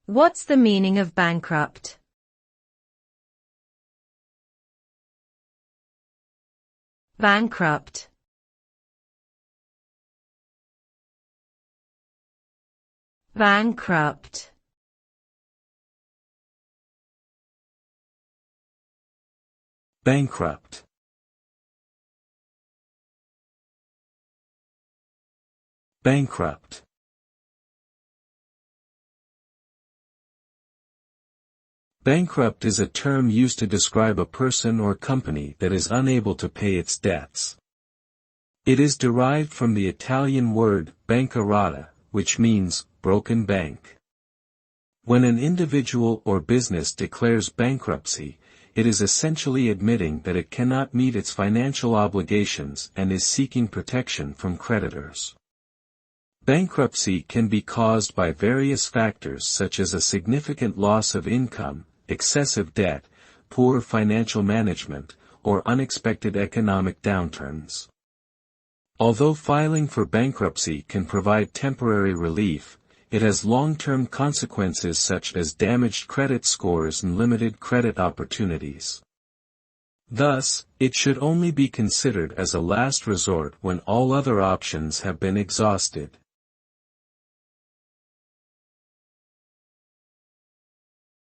What's the meaning of bankrupt? Bankrupt. Bankrupt. Bankrupt. Bankrupt. Bankrupt is a term used to describe a person or company that is unable to pay its debts. It is derived from the Italian word bancarotta, which means broken bank. When an individual or business declares bankruptcy, it is essentially admitting that it cannot meet its financial obligations and is seeking protection from creditors. Bankruptcy can be caused by various factors such as a significant loss of income, excessive debt, poor financial management, or unexpected economic downturns. Although filing for bankruptcy can provide temporary relief, it has long-term consequences such as damaged credit scores and limited credit opportunities. Thus, it should only be considered as a last resort when all other options have been exhausted.